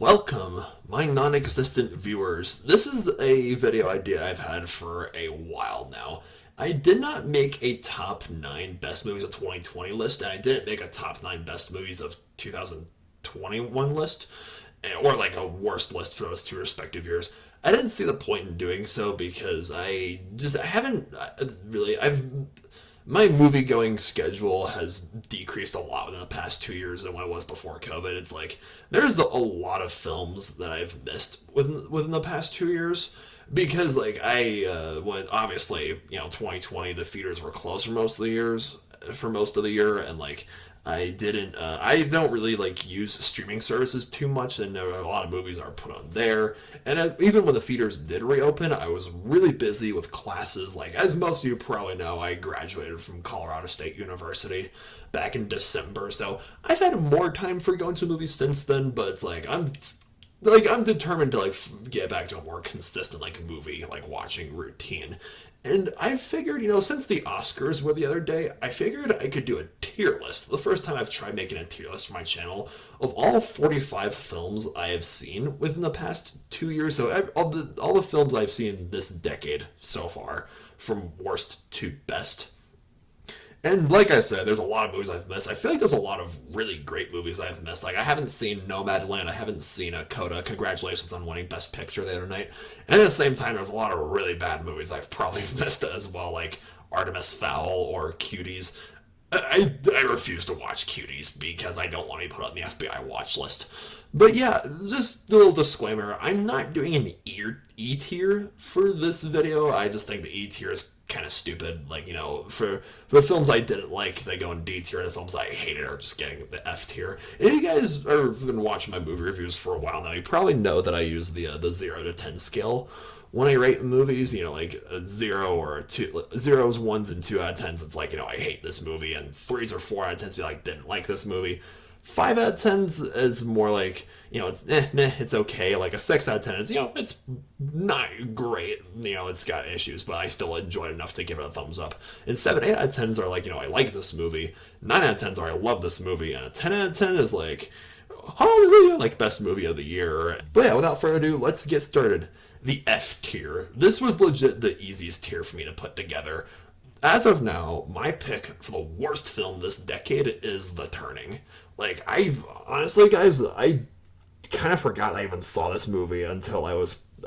Welcome, my non-existent viewers. This is a video idea I've had for a while now. I did not make a top 9 best movies of 2020 list, and I didn't make a top 9 best movies of 2021 list, or like a worst list for those two respective years. I didn't see the point in doing so because I haven't really, my movie going schedule has decreased a lot in the past 2 years than what it was before COVID. It's like there's a lot of films that I've missed within the past 2 years because when obviously 2020 the theaters were closed for most of the year, and I don't really use streaming services too much, and there are a lot of movies are put on there. And even when the theaters did reopen, I was really busy with classes. Like, as most of you probably know, I graduated from Colorado State University back in December, so I've had more time for going to movies since then. But it's I'm determined to get back to a more consistent movie watching routine. And I figured, since the Oscars were the other day, I figured I could do a tier list. The first time I've tried making a tier list for my channel of all 45 films I have seen within the past 2 years. So all the films I've seen this decade so far, from worst to best. And like I said, there's a lot of movies I've missed. I feel like there's a lot of really great movies I've missed. Like, I haven't seen Nomadland, I haven't seen Coda. Congratulations on winning Best Picture the other night. And at the same time, there's a lot of really bad movies I've probably missed as well, like Artemis Fowl or Cuties. I refuse to watch Cuties because I don't want to be put on the FBI watch list. But yeah, just a little disclaimer, I'm not doing an E tier for this video. I just think the E tier is kind of stupid. For the films I didn't like, they go in D tier, and the films I hated are just getting the F tier. And if you guys have been watching my movie reviews for a while now, you probably know that I use the 0 to 10 scale when I rate movies. A 0 or a 2, 0's 1s and 2 out of 10s, it's I hate this movie, and 3's or 4 out of 10s be didn't like this movie. 5 out of 10s is more it's meh, it's okay. Like a 6 out of 10 is, it's not great. It's got issues, but I still enjoy it enough to give it a thumbs up. And 7, 8 out of 10s are I like this movie. 9 out of 10s are I love this movie. And a 10 out of 10 is hallelujah, best movie of the year. But yeah, without further ado, let's get started. The F tier. This was legit the easiest tier for me to put together. As of now, my pick for the worst film this decade is The Turning. Honestly, guys, I kind of forgot I even saw this movie until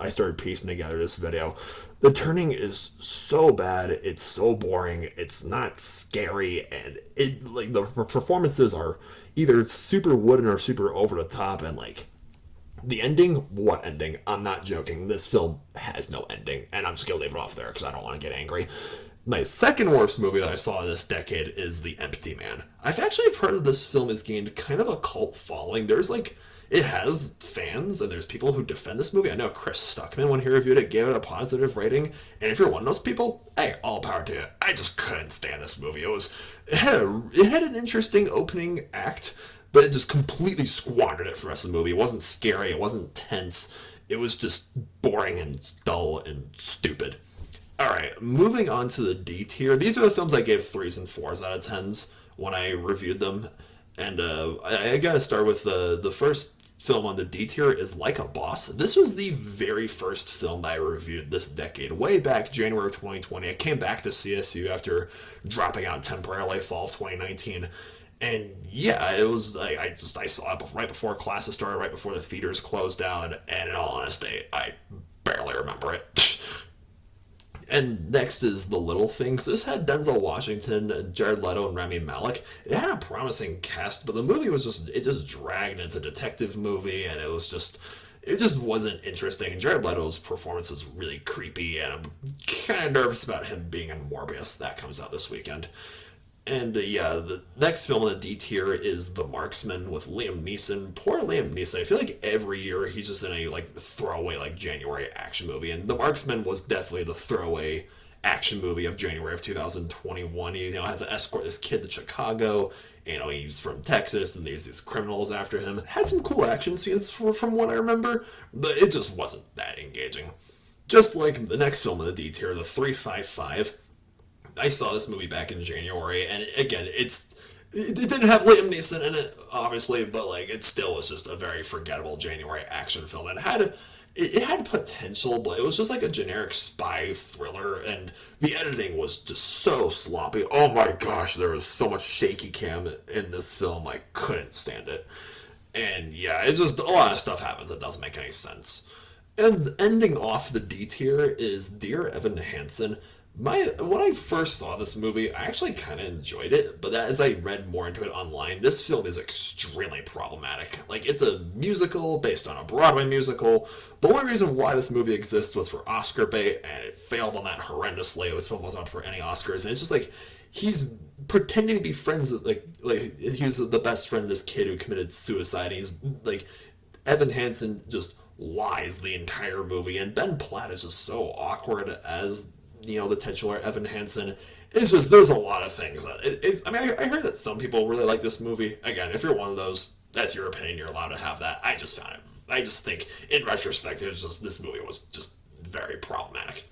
I started piecing together this video. The Turning is so bad, it's so boring, it's not scary, and the performances are either super wooden or super over the top, and the ending, what ending? I'm not joking. This film has no ending, and I'm just gonna leave it off there because I don't want to get angry. My second worst movie that I saw this decade is The Empty Man. I've actually heard that this film has gained kind of a cult following. It has fans, and there's people who defend this movie. I know Chris Stuckman, when he reviewed it, gave it a positive rating. And if you're one of those people, hey, all power to you. I just couldn't stand this movie. It had an interesting opening act, but it just completely squandered it for the rest of the movie. It wasn't scary. It wasn't tense. It was just boring and dull and stupid. Alright, moving on to the D tier. These are the films I gave 3s and 4s out of 10s when I reviewed them. And I gotta start with the first film on the D tier is Like a Boss. This was the very first film that I reviewed this decade, way back January of 2020. I came back to CSU after dropping out temporarily fall of 2019. And yeah, it was I saw it right before classes started, right before the theaters closed down, and in all honesty, I barely remember it. And next is The Little Things. This had Denzel Washington, Jared Leto, and Rami Malek. It had a promising cast, but the movie it just dragged. It's a detective movie, and it just wasn't interesting. Jared Leto's performance is really creepy, and I'm kind of nervous about him being in Morbius. That comes out this weekend. And yeah, the next film in the D tier is The Marksman with Liam Neeson. Poor Liam Neeson. I feel like every year he's just in a throwaway January action movie. And The Marksman was definitely the throwaway action movie of January of 2021. He has to escort this kid to Chicago. He's from Texas, and there's these criminals after him. Had some cool action scenes from what I remember, but it just wasn't that engaging. Just like the next film in the D tier, The 355. I saw this movie back in January, and again, it's it didn't have Liam Neeson in it, obviously, but like it still was just a very forgettable January action film. It had potential, but it was just like a generic spy thriller, and the editing was just so sloppy. Oh my gosh, there was so much shaky cam in this film. I couldn't stand it. And yeah, it's just a lot of stuff happens that doesn't make any sense. And ending off the D tier is Dear Evan Hansen. When I first saw this movie, I actually kind of enjoyed it, but as I read more into it online, this film is extremely problematic. Like, it's a musical based on a Broadway musical. The only reason why this movie exists was for Oscar bait, and it failed on that horrendously. This film wasn't up for any Oscars, and it's just like he's pretending to be friends with like he was the best friend of this kid who committed suicide. And he's like Evan Hansen just lies the entire movie, and Ben Platt is just so awkward as the titular Evan Hansen. It's just there's a lot of things. I heard that some people really like this movie. Again, if you're one of those, that's your opinion. You're allowed to have that. I just found it. I just think in retrospect, it was just this movie was just very problematic.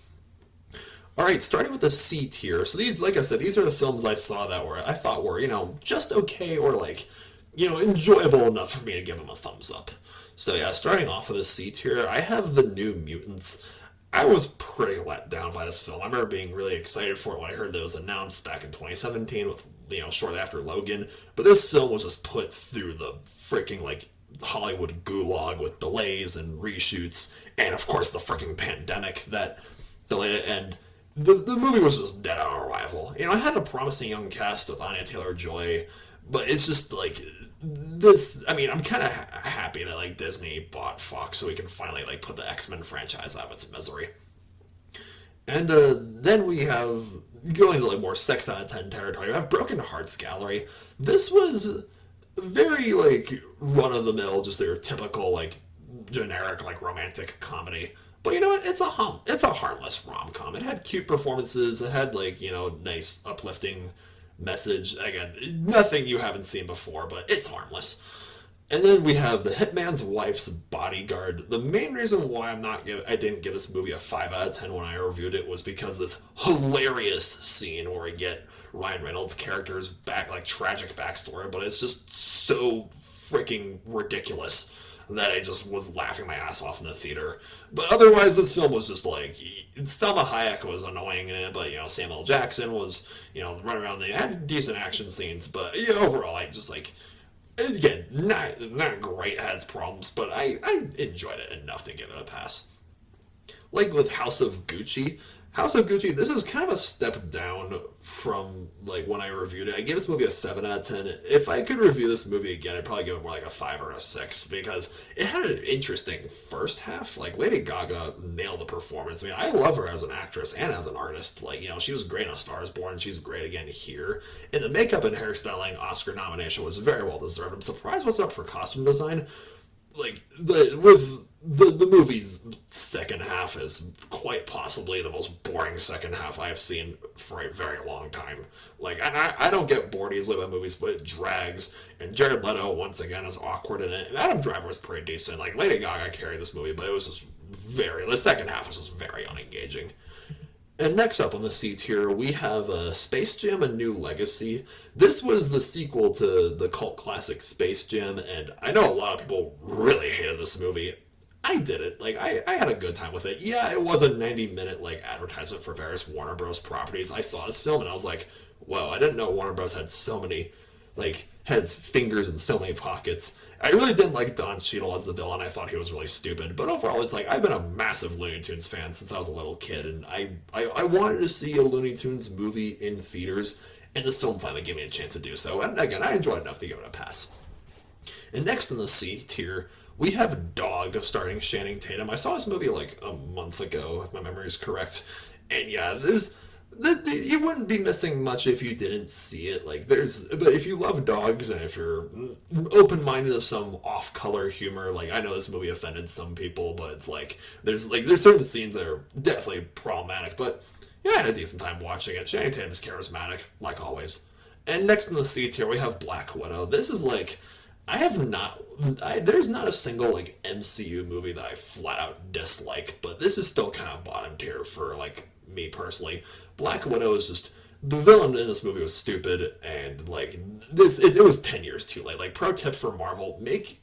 All right, starting with the C tier. So these, like I said, these are the films I saw that I thought were just okay or like enjoyable enough for me to give them a thumbs up. So yeah, starting off with the C tier, I have The New Mutants. I was pretty let down by this film. I remember being really excited for it when I heard that it was announced back in 2017 with shortly after Logan. But this film was just put through the freaking like Hollywood gulag with delays and reshoots, and of course the freaking pandemic that delayed it. And the movie was just dead on arrival. I had a promising young cast with Anya Taylor-Joy, but it's just like this. I mean, I'm kind of happy that like Disney bought Fox so we can finally like put the X-Men franchise out of its misery. And then we have going to like more 6 out of 10 territory. We have Broken Hearts Gallery. This was very like run of the mill, just their typical like generic like romantic comedy. But you know what? It's a harmless rom com. It had cute performances. It had like nice uplifting message. Again, nothing you haven't seen before, but it's harmless. And then we have The Hitman's Wife's Bodyguard. The main reason why I didn't give this movie a 5 out of 10 when I reviewed it was because this hilarious scene where we get Ryan Reynolds' character's back like tragic backstory, but it's just so freaking ridiculous that I just was laughing my ass off in the theater. But otherwise, this film was just like Selma Hayek was annoying in it, but Samuel Jackson was running around. They had decent action scenes, but overall, I just like again not great. Has problems, but I enjoyed it enough to give it a pass. Like with House of Gucci. House of Gucci, this is kind of a step down from like when I reviewed it. I gave this movie a 7 out of 10. If I could review this movie again, I'd probably give it more like a 5 or a 6 because it had an interesting first half. Like Lady Gaga nailed the performance. I mean, I love her as an actress and as an artist. Like, she was great in A Star Is Born. She's great again here. And the makeup and hairstyling Oscar nomination was very well deserved. I'm surprised what's up for costume design. Like the movie's second half is quite possibly the most boring second half I have seen for a very long time. Like, and I don't get bored easily by movies, but it drags. And Jared Leto once again is awkward in it. And Adam Driver was pretty decent. Like Lady Gaga carried this movie, but it was just the second half was just very unengaging. And next up on the C tier, we have Space Jam: A New Legacy. This was the sequel to the cult classic Space Jam, and I know a lot of people really hated this movie. I didn't. Like, I had a good time with it. Yeah, it was a 90-minute, like, advertisement for various Warner Bros. Properties. I saw this film, and I was like, whoa, I didn't know Warner Bros. Had so many, like, heads, fingers, in so many pockets. I really didn't like Don Cheadle as the villain. I thought he was really stupid. But overall, it's like, I've been a massive Looney Tunes fan since I was a little kid, and I wanted to see a Looney Tunes movie in theaters, and this film finally gave me a chance to do so. And again, I enjoyed enough to give it a pass. And next in the C tier, we have Dog starring Channing Tatum. I saw this movie like a month ago, if my memory is correct. And yeah, you wouldn't be missing much if you didn't see it. But if you love dogs and if you're open-minded to some off-color humor, like I know this movie offended some people, but it's like there's certain scenes that are definitely problematic. But yeah, I had a decent time watching it. Channing Tatum's charismatic, like always. And next in the C tier, we have Black Widow. This is like there's not a single like MCU movie that I flat out dislike, but this is still kind of bottom tier for like me personally. Black Widow is just the villain in this movie was stupid, and like it was 10 years too late. Like, pro tip for Marvel: make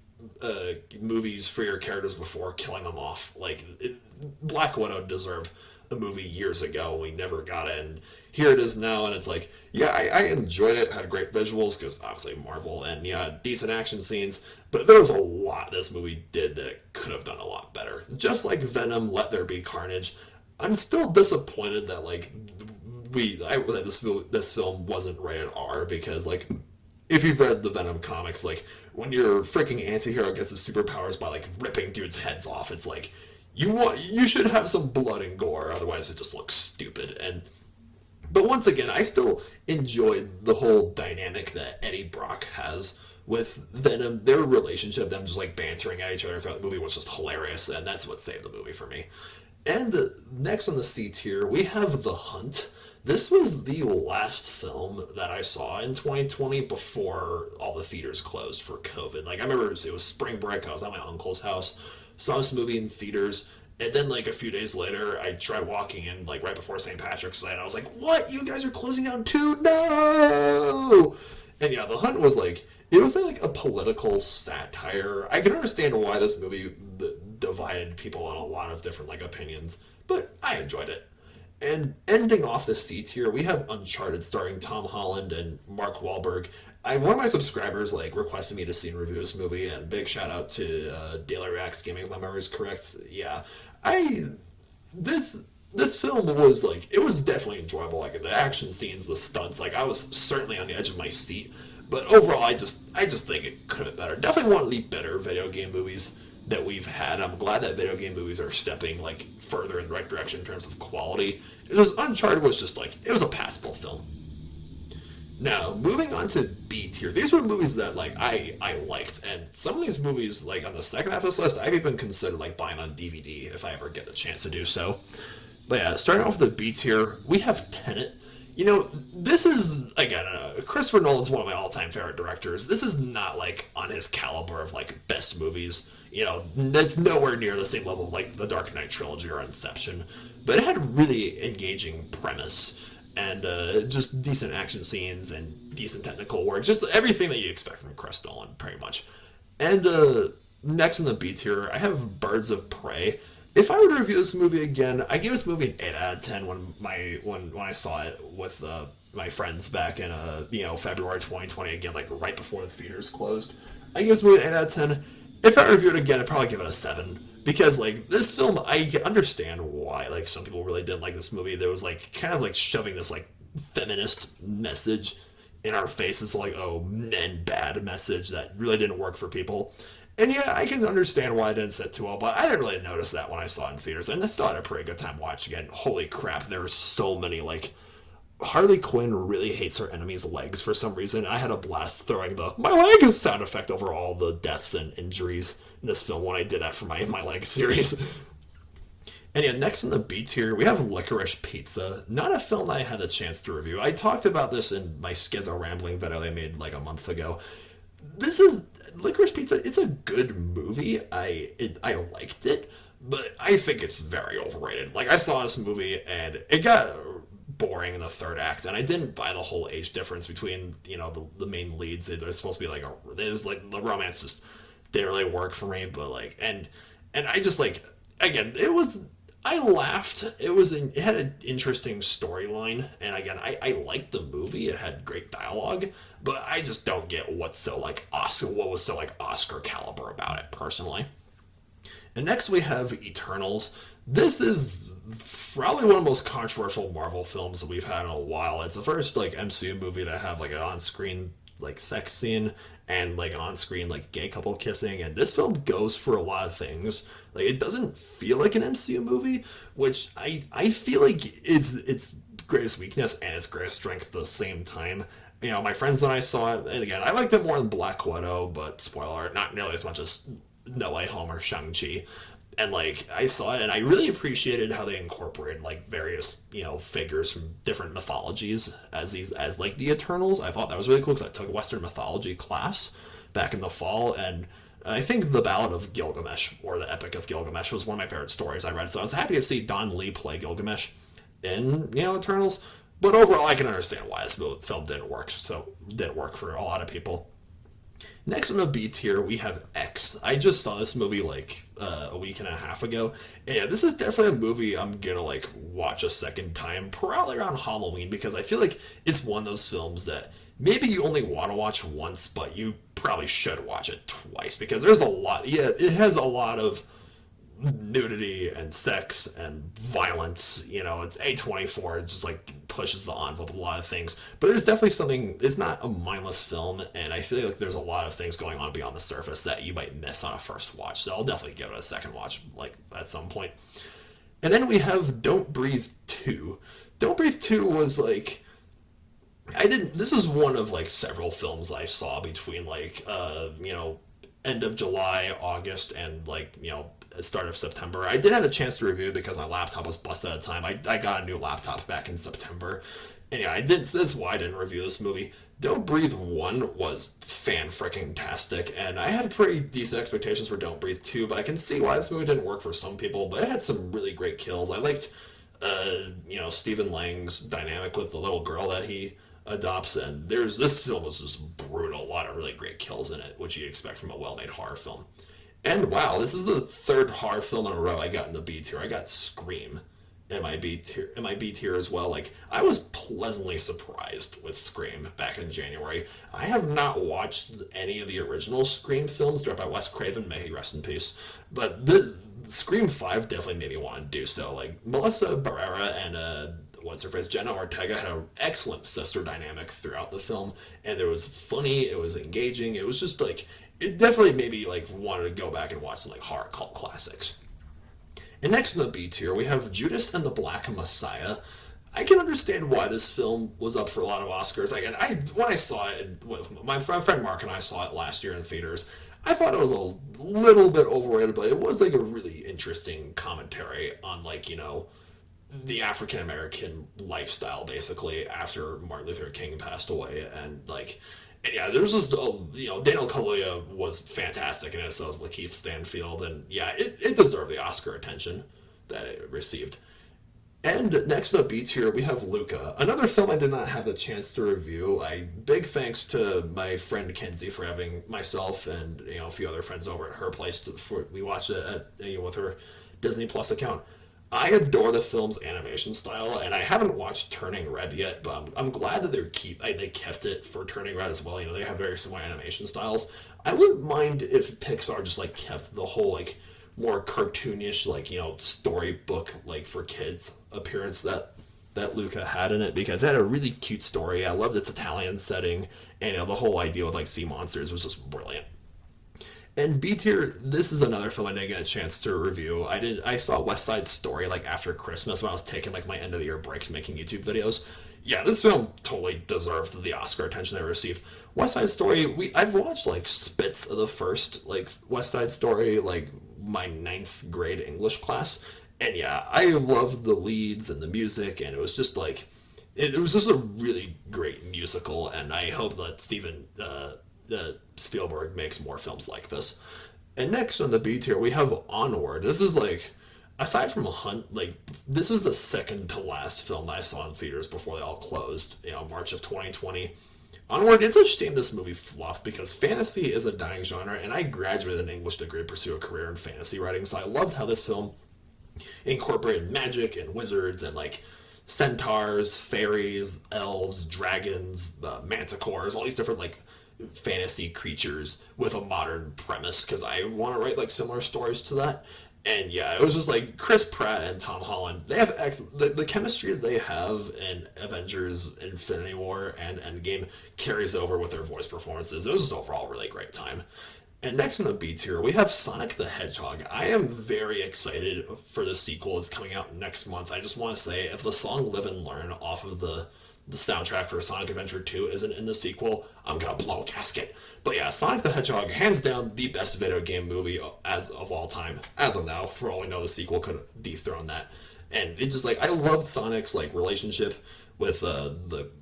movies for your characters before killing them off. Black Widow deserved a movie years ago. We never got it, and here it is now. And it's like, yeah, I enjoyed it. Had great visuals because obviously Marvel, and yeah, decent action scenes. But there was a lot this movie did that it could have done a lot better. Just like Venom, Let There Be Carnage. I'm still disappointed that this film wasn't rated R, because like, if you've read the Venom comics, like, when your freaking anti-hero gets his superpowers by like ripping dudes' heads off, it's like, you should have some blood and gore, otherwise it just looks stupid. But once again, I still enjoyed the whole dynamic that Eddie Brock has with Venom. Their relationship, them just like bantering at each other throughout the movie, was just hilarious, and that's what saved the movie for me. And next on the C tier, we have The Hunt. This was the last film that I saw in 2020 before all the theaters closed for COVID. Like, I remember it was spring break. I was at my uncle's house, saw this movie in theaters, and then like a few days later, I tried walking in like right before St. Patrick's Day, and I was like, "What? You guys are closing down too? No!" And yeah, The Hunt was like, it was like a political satire. I can understand why this movie divided people on a lot of different like opinions, but I enjoyed it. And ending off the C tier, we have Uncharted, starring Tom Holland and Mark Wahlberg. One of my subscribers like requested me to see and review this movie, and big shout out to Daily Reacts Gaming, if my memory is correct. Yeah, this film was like, it was definitely enjoyable. Like, the action scenes, the stunts, like, I was certainly on the edge of my seat. But overall, I just think it could have been better. Definitely one of the better video game movies that we've had. I'm glad that video game movies are stepping like further in the right direction in terms of quality. Uncharted was just like, it was a passable film. Now, moving on to B tier. These were movies that like I liked, and some of these movies, like on the second half of this list, I've even considered like buying on DVD if I ever get the chance to do so. But yeah, starting off with the B tier, we have Tenet. You know, this is, again, Christopher Nolan's one of my all-time favorite directors. This is not, like, on his caliber of, like, best movies. You know, it's nowhere near the same level of, like, the Dark Knight trilogy or Inception. But it had a really engaging premise, and just decent action scenes and decent technical work. Just everything that you expect from Chris Nolan, pretty much. And next in the B tier, I have Birds of Prey. If I were to review this movie again, I give this movie an 8 out of 10 when I saw it with my friends back in February 2020, again, like right before the theaters closed. I give this movie an 8 out of 10. If I review it again, I'd probably give it a 7. Because like this film, I understand why like some people really didn't like this movie. There was like kind of like shoving this like feminist message in our faces, like, oh, men bad message that really didn't work for people. And yeah, I can understand why it didn't sit too well, but I didn't really notice that when I saw it in theaters, and I still had a pretty good time watching it. Holy crap, there were so many, like, Harley Quinn really hates her enemy's legs for some reason. I had a blast throwing the "my leg" sound effect over all the deaths and injuries in this film when I did that for my leg series. And yeah, next in the B tier, we have Licorice Pizza. Not a film I had a chance to review. I talked about this in my Schizo Rambling video I made like a month ago. This is Licorice Pizza. It's a good movie. I liked it, but I think it's very overrated. Like, I saw this movie and it got boring in the third act, and I didn't buy the whole age difference between the main leads. There's supposed to be the romance just didn't really work for me. But like, and I just like, again, I laughed. It had an interesting storyline, and again, I liked the movie. It had great dialogue, but I just don't get what was so like Oscar caliber about it personally. And next we have Eternals. This is probably one of the most controversial Marvel films that we've had in a while. It's the first like MCU movie to have like an on-screen like sex scene and like an on-screen like gay couple kissing, and this film goes for a lot of things. Like, it doesn't feel like an MCU movie, which I feel like is its greatest weakness and its greatest strength at the same time. My friends and I saw it, and again, I liked it more than Black Widow, but spoiler, not nearly as much as No Way Home or Shang-Chi. And like, I saw it and I really appreciated how they incorporated like various figures from different mythologies as like the Eternals. I thought that was really cool because I took a Western mythology class back in the fall, and I think the Ballad of Gilgamesh, or the Epic of Gilgamesh, was one of my favorite stories I read. So I was happy to see Don Lee play Gilgamesh in Eternals. But overall, I can understand why this film didn't work for a lot of people. Next on the B tier, we have X. I just saw this movie like a week and a half ago. And yeah, this is definitely a movie I'm gonna like watch a second time, probably around Halloween, because I feel like it's one of those films that maybe you only want to watch once, but you probably should watch it twice because there's a lot. Yeah, it has a lot of nudity and sex and violence. You know, it's A24. It just like pushes the envelope of a lot of things. But there's definitely something. It's not a mindless film, and I feel like there's a lot of things going on beyond the surface that you might miss on a first watch. So I'll definitely give it a second watch, like at some point. And then we have Don't Breathe 2. Don't Breathe 2 was like I didn't. This is one of like several films I saw between like end of July, August, and like start of September. I did have a chance to review because my laptop was busted at the time. I got a new laptop back in September, and yeah, I did. That's why I didn't review this movie. Don't Breathe 1 was fan-freaking-tastic, and I had pretty decent expectations for Don't Breathe 2, but I can see why this movie didn't work for some people, but it had some really great kills. I liked, Stephen Lang's dynamic with the little girl that he adopts, and this film was just brutal. A lot of really great kills in it, which you'd expect from a well-made horror film. And wow, this is the third horror film in a row I got in the B tier. I got Scream in my B tier as well. Like I was pleasantly surprised with Scream back in January. I have not watched any of the original Scream films directed by Wes Craven, may he rest in peace. But the Scream 5 definitely made me want to do so. Like Melissa Barrera and what's her face, Jenna Ortega had an excellent sister dynamic throughout the film, and it was funny, it was engaging, it was just like it definitely made me like wanted to go back and watch some like horror cult classics. And next in the B tier, we have Judas and the Black Messiah. I can understand why this film was up for a lot of Oscars. Like, and when I saw it, my friend Mark and I saw it last year in theaters. I thought it was a little bit overrated, but it was like a really interesting commentary on like the African American lifestyle, basically after Martin Luther King passed away, and like. And yeah, there's just, Daniel Kaluuya was fantastic in it, so was Lakeith Stanfield, and yeah, it deserved the Oscar attention that it received. And next up, B tier, we have Luca, another film I did not have the chance to review. Big thanks to my friend Kenzie for having myself and a few other friends over at her place we watched it with her Disney Plus account. I adore the film's animation style, and I haven't watched Turning Red yet, but I'm glad that they kept it for Turning Red as well. They have very similar animation styles. I wouldn't mind if Pixar just like kept the whole like more cartoonish storybook like for kids appearance that Luca had in it, because it had a really cute story. I loved its Italian setting, and the whole idea with like sea monsters was just brilliant. And B tier, this is another film I didn't get a chance to review. I saw West Side Story like after Christmas when I was taking like my end of the year breaks making YouTube videos. Yeah, this film totally deserved the Oscar attention it received. West Side Story, I've watched like spits of the first like West Side Story, like my ninth grade English class, and yeah, I loved the leads and the music, and it was just like it was just a really great musical, and I hope that Steven Spielberg makes more films like this. And next on the B tier, we have Onward. This is like, aside from Hunt, like this was the second to last film that I saw in theaters before they all closed. March of 2020. Onward. It's a shame this movie flopped because fantasy is a dying genre, and I graduated an English degree to pursue a career in fantasy writing. So I loved how this film incorporated magic and wizards and like centaurs, fairies, elves, dragons, manticores, all these different like fantasy creatures with a modern premise, because I want to write like similar stories to that. And yeah, it was just like Chris Pratt and Tom Holland, they have the chemistry that they have in Avengers Infinity War and Endgame carries over with their voice performances. It was just overall a really great time. And next in the B tier, we have Sonic the Hedgehog. I am very excited for the sequel. It's coming out next month. I just want to say, if the song Live and Learn off of the soundtrack for Sonic Adventure 2 isn't in the sequel, I'm gonna blow a gasket. But yeah, Sonic the Hedgehog, hands down the best video game movie as of all time. As of now, for all we know, the sequel could dethrone that. And it's just like, I love Sonic's like relationship with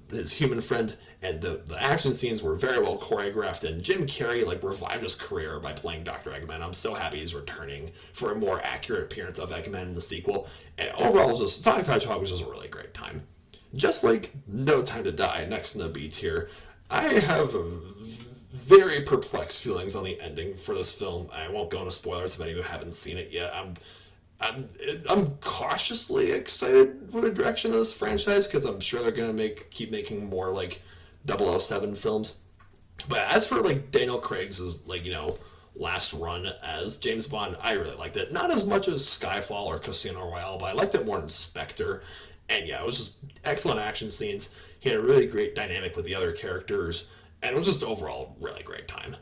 his human friend, and the action scenes were very well choreographed, and Jim Carrey like revived his career by playing Dr. Eggman. I'm so happy he's returning for a more accurate appearance of Eggman in the sequel. And overall, Sonic the Hedgehog was just a really great time. Just like No Time to Die, next in the B tier, I have very perplexed feelings on the ending for this film. I won't go into spoilers if any of you haven't seen it yet. I'm I'm cautiously excited for the direction of this franchise because I'm sure they're gonna keep making more like 007 films. But as for like Daniel Craig's like last run as James Bond, I really liked it. Not as much as Skyfall or Casino Royale, but I liked it more than Spectre. And yeah, it was just excellent action scenes. He had a really great dynamic with the other characters, and it was just overall really great time.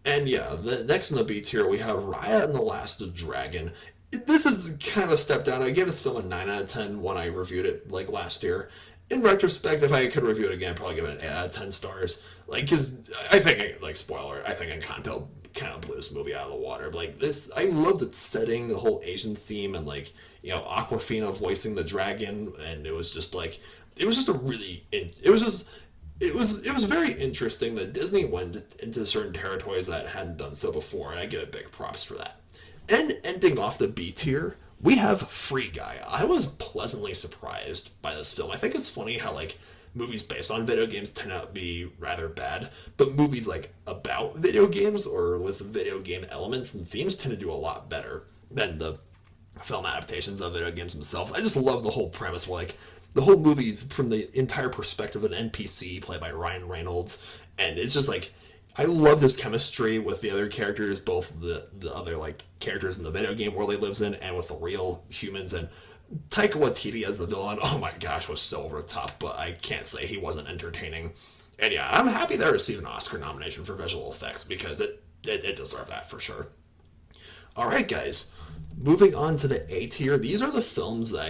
And yeah, the next in the B tier we have Raya and the Last Dragon. This is kind of a step down. I gave this film a 9 out of 10 when I reviewed it like last year. In retrospect, if I could review it again, I'd probably give it an 8 out of 10 stars. Like, because I think, like, spoiler, I think Encanto kind of blew this movie out of the water. But, like, this, I loved its setting, the whole Asian theme, and, like, Aquafina voicing the dragon, and it was just, like, it was just a really, it was just, it was very interesting that Disney went into certain territories that hadn't done so before, and I give it big props for that. And ending off the B tier, we have Free Guy. I was pleasantly surprised by this film. I think it's funny how like movies based on video games tend to be rather bad, but movies like about video games or with video game elements and themes tend to do a lot better than the film adaptations of video games themselves. I just love the whole premise where like the whole movie's from the entire perspective of an NPC played by Ryan Reynolds, and it's just like I love this chemistry with the other characters, both the other like characters in the video game world he lives in, and with the real humans. And Taika Waititi as the villain, oh my gosh, was so over the top. But I can't say he wasn't entertaining. And yeah, I'm happy they received an Oscar nomination for visual effects because it deserved that for sure. All right, guys. Moving on to the A tier, these are the films that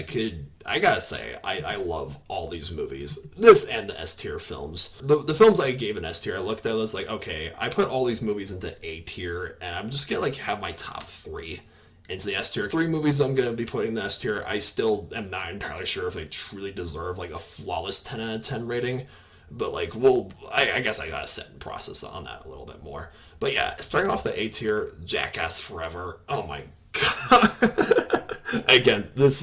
I gotta say, I love all these movies. This and the S tier films. The films I gave an S tier, I looked at it, was like, okay, I put all these movies into A tier, and I'm just gonna like have my top three into the S tier. Three movies I'm gonna be putting in the S tier, I still am not entirely sure if they truly deserve like a flawless 10 out of 10 rating. But like, I guess I gotta sit and process on that a little bit more. But yeah, starting off the A tier, Jackass Forever. Oh my again, this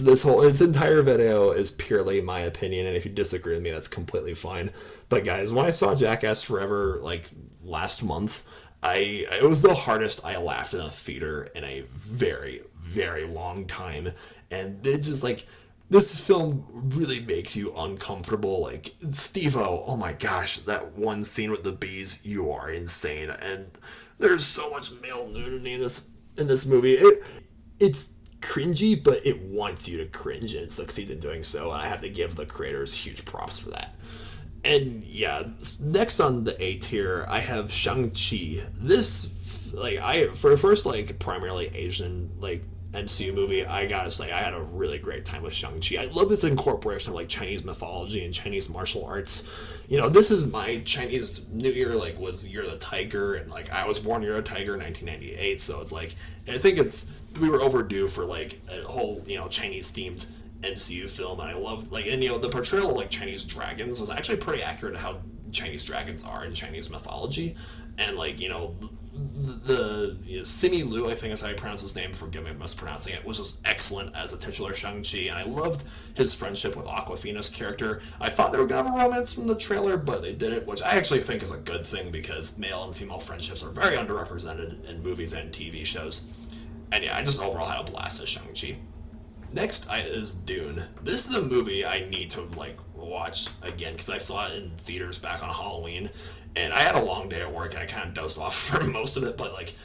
entire video is purely my opinion, and if you disagree with me, that's completely fine. But guys, when I saw Jackass Forever like last month, it was the hardest I laughed in a theater in a very very long time, and it just like this film really makes you uncomfortable. Like Steve-O, oh my gosh, that one scene with the bees, you are insane, and there's so much male nudity in this movie. It's cringy, but it wants you to cringe, and it succeeds in doing so. And I have to give the creators huge props for that. And yeah, next on the A tier, I have Shang-Chi. This, like, for the first like primarily Asian like MCU movie, I gotta say I had a really great time with Shang-Chi. I love this incorporation of like Chinese mythology and Chinese martial arts. This is my Chinese New Year, like, was Year of the Tiger, and like I was born Year of the Tiger in 1998, so it's like, and I think we were overdue for like a whole Chinese themed MCU film, and I loved like, and the portrayal of like Chinese dragons was actually pretty accurate to how Chinese dragons are in Chinese mythology, and like the Simu Liu, I think is how you pronounce his name, forgive me if I'm mispronouncing it, was just excellent as a titular Shang-Chi, and I loved his friendship with Aquafina's character. I thought they were going to have a romance from the trailer, but they didn't, which I actually think is a good thing because male and female friendships are very underrepresented in movies and TV shows. And yeah, I just overall had a blast as Shang-Chi. Next is Dune. This is a movie I need to like watch again because I saw it in theaters back on Halloween, and I had a long day at work and I kind of dozed off for most of it. But like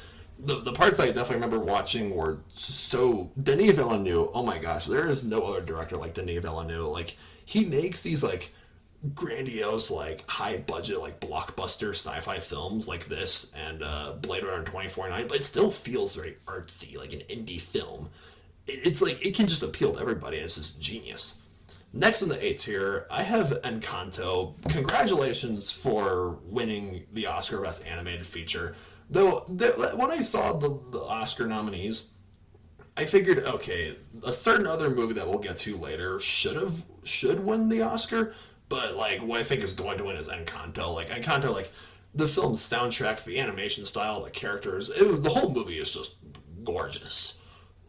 the parts I definitely remember watching were so Denis Villeneuve. Oh my gosh, there is no other director like Denis Villeneuve. Like he makes these like grandiose, like high budget, like blockbuster sci-fi films like this and Blade Runner 2049, but it still feels very artsy, like an indie film. It's like it can just appeal to everybody, and it's just genius. Next in the A tier, I have Encanto. Congratulations for winning the Oscar Best Animated Feature. Though when I saw the Oscar nominees, I figured, okay, a certain other movie that we'll get to later should win the Oscar, but like what I think is going to win is Encanto. Like Encanto, like the film's soundtrack, the animation style, the characters, the whole movie is just gorgeous.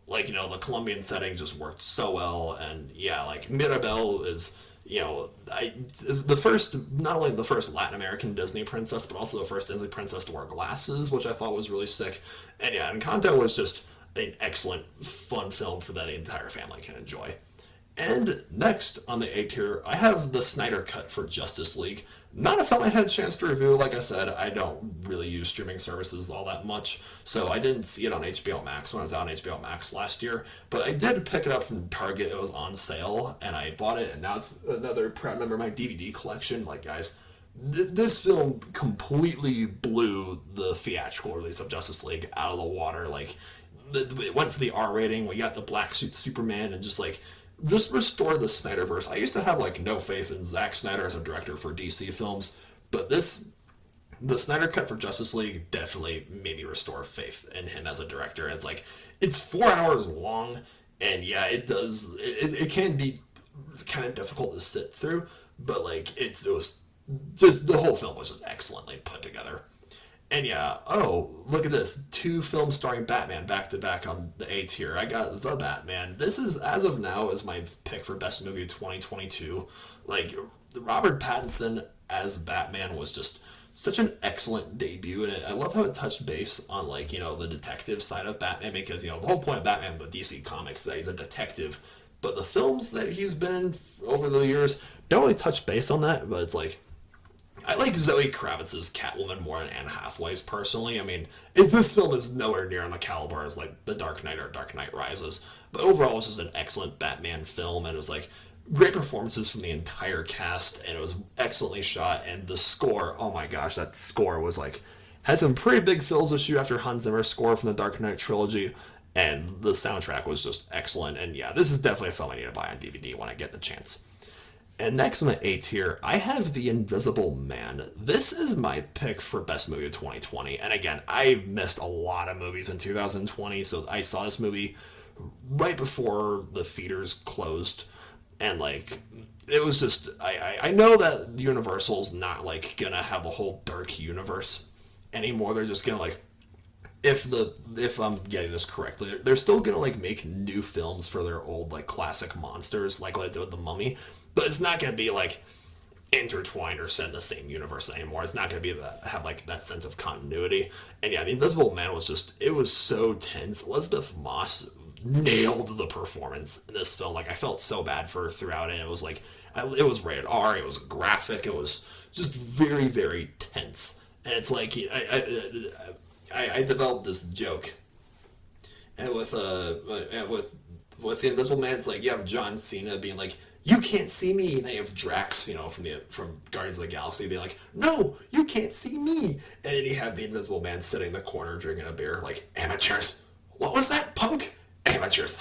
Like the Colombian setting just worked so well, and yeah, like Mirabel is the first, not only the first Latin American Disney princess, but also the first Disney princess to wear glasses, which I thought was really sick. And yeah, Encanto was just an excellent, fun film for that the entire family can enjoy. And next on the A tier, I have the Snyder Cut for Justice League. Not a film I had a chance to review. Like I said, I don't really use streaming services all that much, so I didn't see it on HBO Max when I was out on HBO Max last year. But I did pick it up from Target. It was on sale, and I bought it, and now it's another proud member of my DVD collection. Like, guys, this film completely blew the theatrical release of Justice League out of the water. Like, it went for the R rating. We got the black suit Superman, and just restore the Snyderverse. I used to have like no faith in Zack Snyder as a director for DC films, but the Snyder Cut for Justice League definitely made me restore faith in him as a director. And it's 4 hours long, and yeah, it can be kind of difficult to sit through, but like it was just the whole film was just excellently put together. And yeah, oh, look at this. 2 films starring Batman back to back on the A tier. I got The Batman. This is, as of now, is my pick for Best Movie of 2022. Like, Robert Pattinson as Batman was just such an excellent debut, and I love how it touched base on, like, the detective side of Batman, because, the whole point of Batman with DC Comics is that he's a detective. But the films that he's been in over the years don't really touch base on that, but it's like, I like Zoe Kravitz's Catwoman more than Anne Hathaway's personally. I mean, this film is nowhere near on the caliber as like The Dark Knight or Dark Knight Rises, but overall, it was just an excellent Batman film, and it was like great performances from the entire cast, and it was excellently shot. And the score, oh my gosh, that score was like had some pretty big fills to shoot after Hans Zimmer's score from the Dark Knight trilogy, and the soundtrack was just excellent. And yeah, this is definitely a film I need to buy on DVD when I get the chance. And next on the A tier, I have The Invisible Man. This is my pick for Best Movie of 2020. And again, I missed a lot of movies in 2020, so I saw this movie right before the theaters closed. And like, it was just, I know that Universal's not like gonna have a whole dark universe anymore. They're just gonna like, if I'm getting this correctly, they're still gonna like make new films for their old like classic monsters, like what they did with The Mummy, but it's not gonna be like intertwined or set in the same universe anymore. It's not gonna be that have like that sense of continuity. And yeah, The Invisible Man was just, it was so tense. Elizabeth Moss nailed the performance in this film. Like, I felt so bad for her throughout it. And it was like, it was rated R. It was graphic. It was just very, very tense. And it's like, I developed this joke, and with the Invisible Man, it's like you have John Cena being like, "You can't see me," and then you have Drax, from Guardians of the Galaxy, being like, "No, you can't see me," and then you have the Invisible Man sitting in the corner drinking a beer, like, "Amateurs, what was that, punk? Amateurs."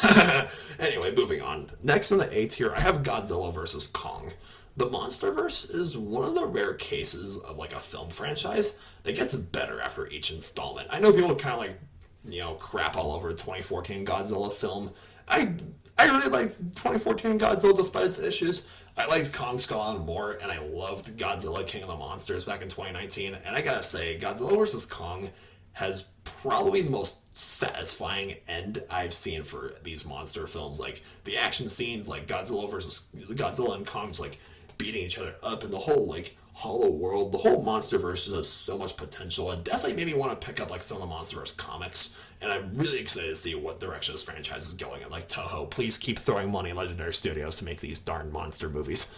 Anyway, moving on. Next on the A tier, I have Godzilla vs. Kong. The MonsterVerse is one of the rare cases of like a film franchise that gets better after each installment. I know people kind of like, crap all over the 2014 Godzilla film. I really liked 2014 Godzilla despite its issues. I liked Kong Skull Island more, and I loved Godzilla King of the Monsters back in 2019. And I gotta say, Godzilla vs. Kong has probably the most satisfying end I've seen for these monster films. Like, the action scenes, like Godzilla and Kong's like beating each other up, and the whole like hollow world, the whole MonsterVerse has so much potential, and definitely made me want to pick up like some of the MonsterVerse comics. And I'm really excited to see what direction this franchise is going in. Like, Toho, please keep throwing money at Legendary Studios to make these darn monster movies.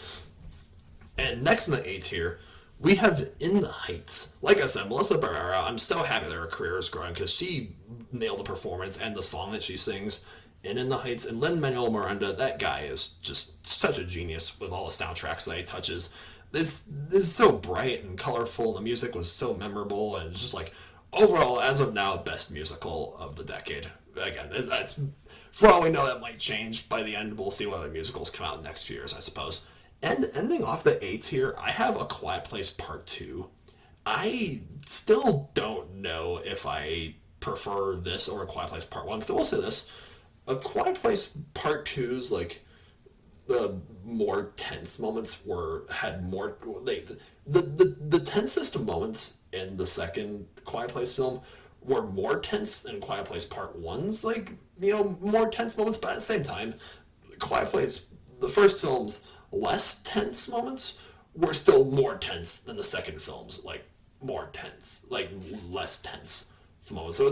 And next in the A tier, we have In the Heights. Like I said, Melissa Barrera, I'm so happy that her career is growing, because she nailed the performance and the song that she sings in the Heights. And Lin-Manuel Miranda, that guy is just such a genius with all the soundtracks that he touches. This is so bright and colorful, and the music was so memorable, and it's just like, overall, as of now, best musical of the decade. Again, it's for all we know, that might change by the end. We'll see what other musicals come out in the next few years, I suppose. And ending off the A tier, I have A Quiet Place Part 2. I still don't know if I prefer this or A Quiet Place Part 1, because I will say this, A Quiet Place Part 2's, like, the more tense moments had more, like, the tensest moments in the second Quiet Place film were more tense than Quiet Place Part 1's, like, more tense moments, but at the same time, Quiet Place, the first film's less tense moments were still more tense than the second film's like more tense, like less tense moments. So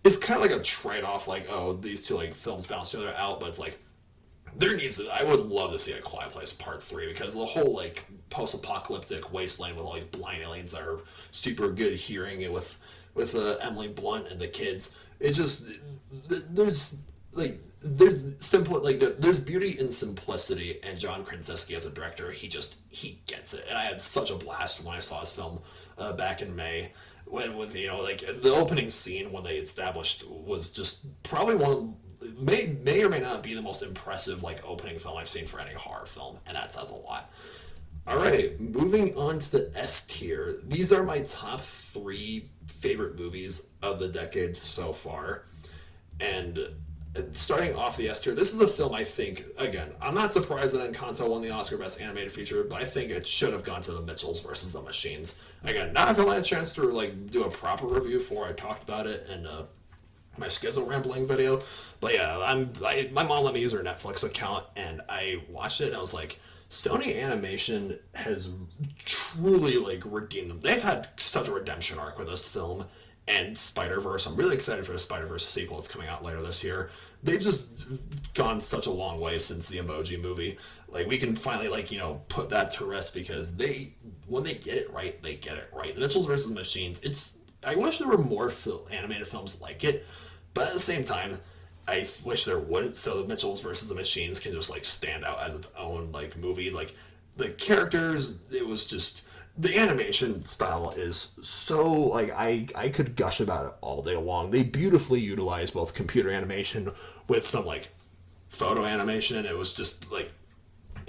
it's kind of like a trade off. Like, oh, these two like films balance each other out, but it's like there needs to, I would love to see a Quiet Place Part 3 because the whole like post-apocalyptic wasteland with all these blind aliens that are super good hearing it with Emily Blunt and the kids. It's just there's there's simple there's beauty in simplicity, and John Krasinski as a director, he gets it, and I had such a blast when I saw his film back in May. When with like the opening scene when they established was just probably one of, may or may not be the most impressive like opening film I've seen for any horror film, and that says a lot. All right, moving on to the S tier. These are my top three favorite movies of the decade so far, and starting off the S tier, this is a film I think, again, I'm not surprised that Encanto won the Oscar Best Animated Feature, but I think it should have gone to the Mitchells versus the Machines. Again, not if I had a chance to like do a proper review before I talked about it in my Schizo Rambling video. But yeah, my mom let me use her Netflix account, and I watched it, and I was like, Sony Animation has truly like redeemed them. They've had such a redemption arc with this film and Spider-Verse. I'm really excited for the Spider-Verse sequel that's coming out later this year. They've just gone such a long way since the Emoji Movie. Like, we can finally put that to rest because when they get it right, they get it right. The Mitchells versus Machines, I wish there were more animated films like it, but at the same time, I wish there wouldn't, so the Mitchells versus the Machines can just like stand out as its own like movie. Like, the characters, it was just, the animation style is so like I could gush about it all day long. They beautifully utilize both computer animation with some like photo animation, and it was just like,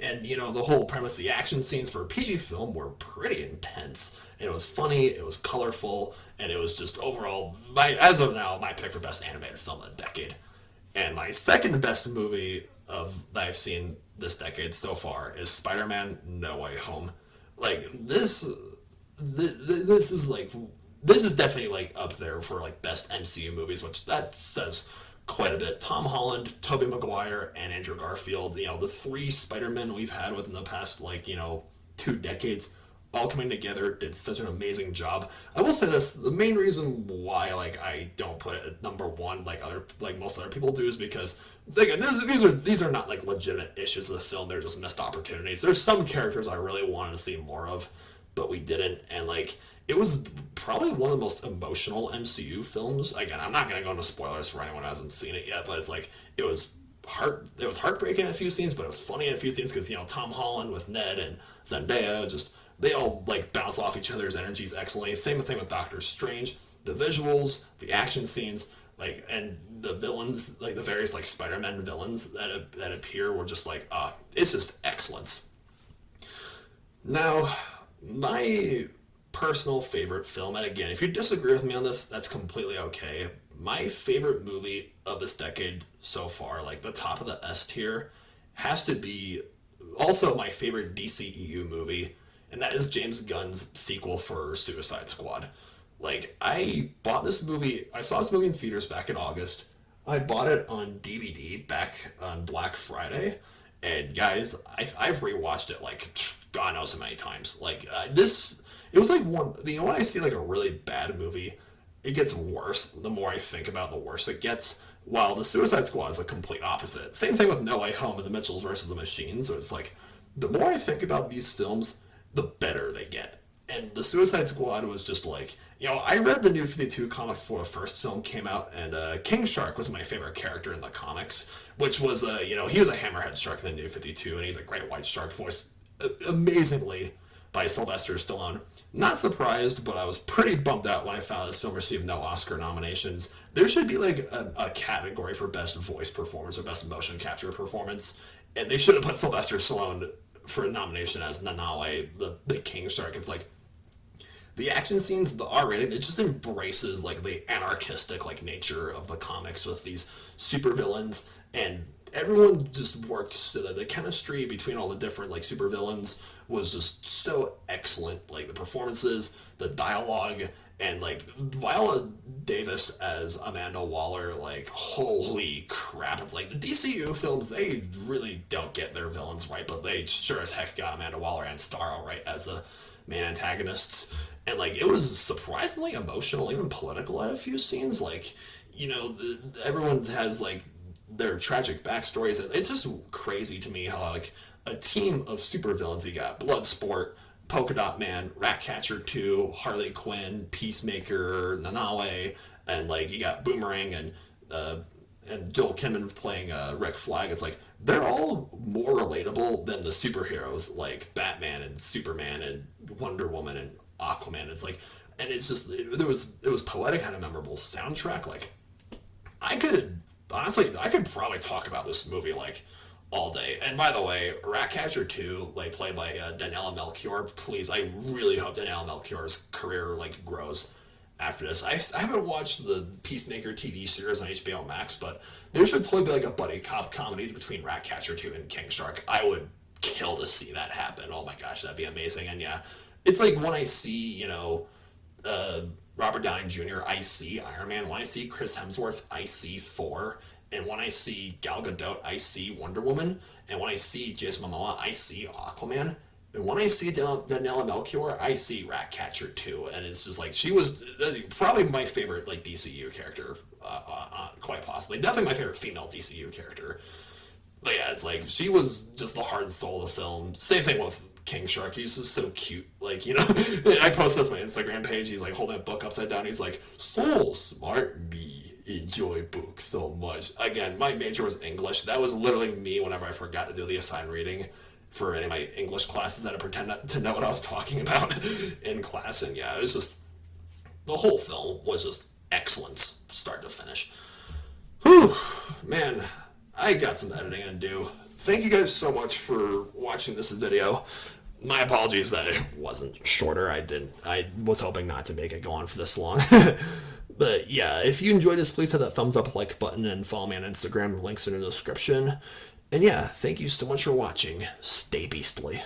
and the whole premise, the action scenes for a PG film were pretty intense, and it was funny, it was colorful, and it was just overall, as of now, my pick for best animated film of the decade. And my second best movie that I've seen this decade so far is Spider-Man: No Way Home. Like, this is definitely like up there for like best MCU movies, which that says quite a bit. Tom Holland, Tobey Maguire, and Andrew Garfield, the three Spider-Men we've had within the past 2 decades, all coming together, did such an amazing job. I will say this: the main reason why I don't put it at number one like most other people do is because again, these are not like legitimate issues of the film. They're just missed opportunities. There's some characters I really wanted to see more of, but we didn't, and it was probably one of the most emotional MCU films. Again, I'm not gonna go into spoilers for anyone who hasn't seen it yet, but it's like it was heartbreaking in a few scenes, but it was funny in a few scenes because Tom Holland with Ned and Zendaya, just they all like bounce off each other's energies excellently. Same thing with Doctor Strange. The visuals, the action scenes, and the villains, the various Spider-Man villains that appear were just it's just excellence. Now, my personal favorite film, and again, if you disagree with me on this, that's completely okay. My favorite movie of this decade so far, the top of the S tier, has to be also my favorite DCEU movie, and that is James Gunn's sequel for Suicide Squad. I bought this movie, I saw this movie in theaters back in August. I bought it on DVD back on Black Friday, and guys, I've rewatched it God knows how many times. It was one, when I see a really bad movie, it gets worse the more I think about it, the worse it gets. While the Suicide Squad is the complete opposite. Same thing with No Way Home and the Mitchells versus the Machines. So it's the more I think about these films, the better they get. And the Suicide Squad was just I read the New 52 comics before the first film came out, and King Shark was my favorite character in the comics, which was, he was a hammerhead shark in the New 52, and he's a great white shark voiced amazingly by Sylvester Stallone. Not surprised, but I was pretty bummed out when I found this film received no Oscar nominations. There should be a category for best voice performance or best motion capture performance, and they should have put Sylvester Stallone for a nomination as Nanaue, the King Shark. It's the action scenes, the R rating, it just embraces the anarchistic nature of the comics with these super villains, and everyone just worked so that the chemistry between all the different like supervillains was just so excellent. Like the performances, the dialogue, and like Viola Davis as Amanda Waller, like holy crap! It's like the DCU films, they really don't get their villains right, but they sure as heck got Amanda Waller and Starro right as the main antagonists. And like it was surprisingly emotional, even political at a few scenes. Like, you know, everyone has like their tragic backstories. It's just crazy to me how like a team of supervillains, you got Bloodsport, Polka Dot Man, Ratcatcher 2, Harley Quinn, Peacemaker, Nanaue, and like you got Boomerang and Joel Kinnaman playing Rick Flag. It's like they're all more relatable than the superheroes like Batman and Superman and Wonder Woman and Aquaman. It's like, and it's just it was poetic and a memorable soundtrack. Like I could probably talk about this movie like all day. And by the way, Ratcatcher 2, like played by Daniela Melchior, please, I really hope Daniela Melchior's career like grows after this. I haven't watched the Peacemaker TV series on HBO Max, but there should totally be like a buddy cop comedy between Ratcatcher 2 and King Shark. I would kill to see that happen. Oh my gosh, that'd be amazing. And yeah, it's like when I see, you know, Robert Downey Jr., I see Iron Man. When I see Chris Hemsworth, I see Thor. And when I see Gal Gadot, I see Wonder Woman. And when I see Jason Momoa, I see Aquaman. And when I see Daniela Melchior, I see Ratcatcher 2. And it's just like, she was probably my favorite like DCU character, quite possibly. Definitely my favorite female DCU character. But yeah, it's like, she was just the heart and soul of the film. Same thing with King Shark. He's just so cute. Like, you know, I post this on my Instagram page. He's like holding a book upside down. He's like, so smart me. Enjoy books so much. Again, my major was English. That was literally me whenever I forgot to do the assigned reading for any of my English classes. I had to pretend not to know what I was talking about in class. And yeah, it was just, the whole film was just excellence, start to finish. Whew, man, I got some editing to do. Thank you guys so much for watching this video. My apologies that it wasn't shorter. I was hoping not to make it go on for this long. But yeah, if you enjoyed this, please hit that thumbs up, like button, and follow me on Instagram. Links in the description. And yeah, thank you so much for watching. Stay beastly.